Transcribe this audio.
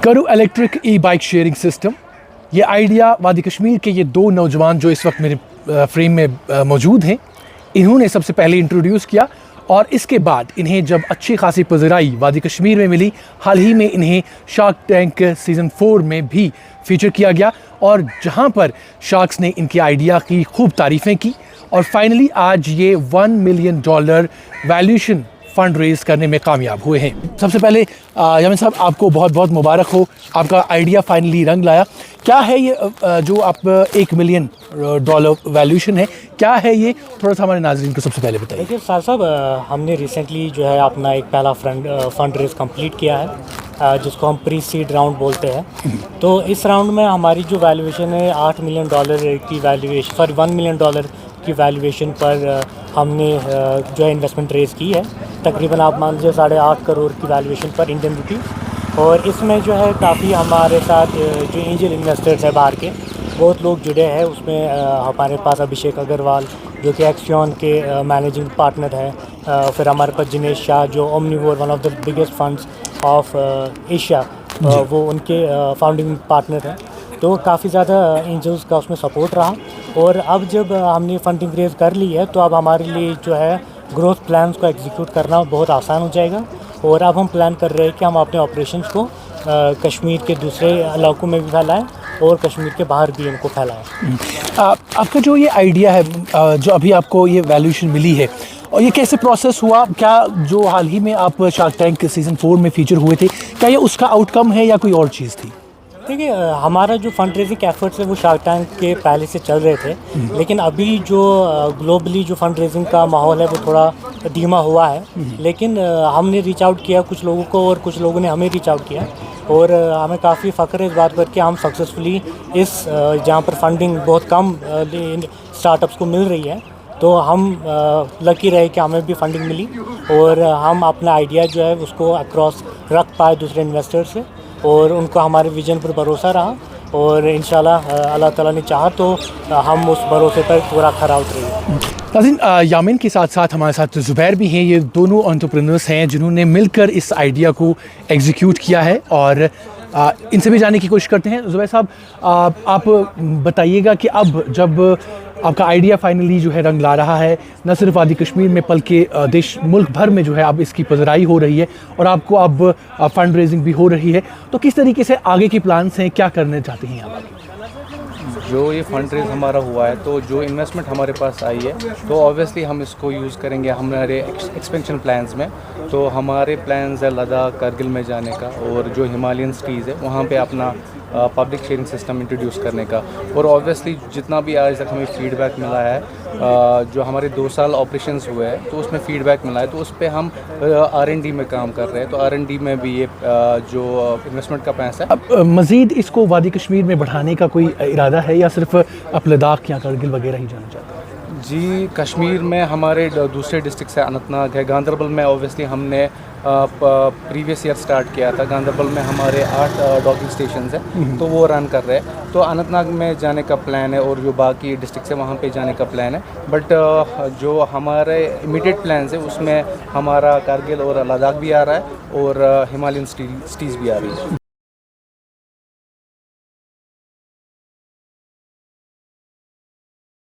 करू इलेक्ट्रिक ई bike sharing system, ये idea वादी कश्मीर के ये दो नौजवान जो इस वक्त मेरे फ्रेम में मौजूद हैं, इन्होंने सबसे पहले इंट्रोड्यूस किया और इसके बाद इन्हें जब अच्छी खासी पज़राई वादी कश्मीर में मिली, हाल ही में इन्हें शार्क टैंक सीज़न 4 में भी फीचर किया गया और जहां पर शार्क्स ने इनके आइडिया की खूब तारीफ़ें की और फाइनली आज ये $1 मिलियन वैल्यूएशन फ़ंड रेज़ करने में कामयाब हुए हैं। सबसे पहले यामिन साहब, आपको बहुत बहुत मुबारक हो, आपका आइडिया फाइनली रंग लाया। क्या है ये जो आप $1 मिलियन वैल्यूएशन है, क्या है ये? थोड़ा सा हमारे नाज़रीन को सबसे पहले बताइए। देखिए साहब, हमने रिसेंटली जो है अपना एक पहला फंड रेज़ कंप्लीट किया है, जिसको हम प्री सीड राउंड बोलते हैं। तो इस राउंड में हमारी जो वैल्यूएशन है $8 मिलियन की वैल्यूएशन पर $1 मिलियन की वैल्यूएशन पर हमने जो है इन्वेस्टमेंट रेज़ की है। तकरीबन आप मान लीजिए 8.5 करोड़ की वैल्यूएशन पर इंडियन रुपी। और इसमें जो है काफ़ी हमारे साथ जो एंजल इन्वेस्टर्स है बाहर के बहुत लोग जुड़े हैं। उसमें हमारे पास अभिषेक अग्रवाल जो कि एक्सियन के मैनेजिंग पार्टनर है, फिर हमारे पास जिनेश शाह जो omnivore one of the biggest funds of Asia, वो उनके फाउंडिंग पार्टनर हैं। तो काफ़ी ज़्यादा एंजल्स का उसमें सपोर्ट रहा। और अब जब हमने फंडिंग रेज़ कर ली है तो अब हमारे लिए जो है ग्रोथ प्लान्स को एग्जीक्यूट करना बहुत आसान हो जाएगा। और अब हम प्लान कर रहे हैं कि हम अपने ऑपरेशंस को कश्मीर के दूसरे इलाकों में भी फैलाएं और कश्मीर के बाहर भी इनको फैलाएं। आपका जो ये आइडिया है, जो अभी आपको ये वैल्यूएशन मिली है, और ये कैसे प्रोसेस हुआ? क्या जो हाल ही में आप शार्क टैंक सीज़न 4 में फीचर हुए थे, क्या ये उसका आउटकम है या कोई और चीज़ थी? देखिए, हमारा जो फंड रेजिंग एफर्ट्स है वो शार्क टैंक के पहले से चल रहे थे, लेकिन अभी जो ग्लोबली जो फंड रेजिंग का माहौल है वो थोड़ा धीमा हुआ है। लेकिन हमने रीच आउट किया कुछ लोगों को और कुछ लोगों ने हमें रीच आउट किया और हमें काफ़ी फ़ख्र है इस बात पर कि हम सक्सेसफुली इस जहाँ पर फंडिंग बहुत कम स्टार्टअप्स को मिल रही है, तो हम लकी रहे कि हमें भी फंडिंग मिली और हम अपना आइडिया जो है उसको अक्रॉस रख पाए दूसरे इन्वेस्टर से और उनका हमारे विजन पर भरोसा रहा और इंशाल्लाह अल्लाह ताला ने चाहा तो हम उस भरोसे पर पूरा खरा उतरेंगे। नाज़रीन, यामिन के साथ साथ हमारे साथ ज़ुबैर भी हैं। ये दोनों एंटरप्रेन्योर्स हैं जिन्होंने मिलकर इस आइडिया को एग्जीक्यूट किया है और इनसे भी जानने की कोशिश करते हैं। ज़ुबैर साहब, आप बताइएगा कि अब जब आपका आइडिया फाइनली जो है रंग ला रहा है, न सिर्फ वादी कश्मीर में बल्कि देश मुल्क भर में जो है अब इसकी पज़राई हो रही है और आपको अब फंड रेजिंग भी हो रही है, तो किस तरीके से आगे की प्लान्स हैं, क्या करने चाहते हैं आप? जो ये फंड रेज हमारा हुआ है तो जो इन्वेस्टमेंट हमारे पास आई है तो ऑब्वियसली हम इसको यूज़ करेंगे हमारे एक्सपेंशन प्लान्स में। तो हमारे प्लान्स है लद्दाख कारगिल में जाने का और जो हिमालयन सिटीज़ है वहाँ पे अपना पब्लिक शेयरिंग सिस्टम इंट्रोड्यूस करने का। और ऑब्वियसली जितना भी आज तक हमें फीडबैक मिला है, जो हमारे 2 साल ऑपरेशंस हुए हैं तो उसमें फ़ीडबैक मिला है, तो उस पर हम R&D में काम कर रहे हैं। तो R&D में भी ये जो इन्वेस्टमेंट का पैसा है। अब मज़ीद इसको वादी कश्मीर में बढ़ाने का कोई इरादा है या सिर्फ आप लद्दाख या कारगिल वगैरह ही जाना चाहते हैं? जी, कश्मीर में हमारे दूसरे डिस्ट्रिक्ट है, अनंतनाग है, गांदरबल में ऑब्वियसली हमने प्रीवियस ईयर स्टार्ट किया था। गांदरबल में हमारे 8 डॉगिंग स्टेशंस हैं तो वो रन कर रहे हैं। तो अनंतनाग में जाने का प्लान है और जो बाकी डिस्ट्रिक्ट है वहाँ पे जाने का प्लान है। बट जो हमारे इमीडिएट प्लान्स है उसमें हमारा कारगिल और लद्दाख भी आ रहा है और हिमालयन सिटीज़ भी आ रही है।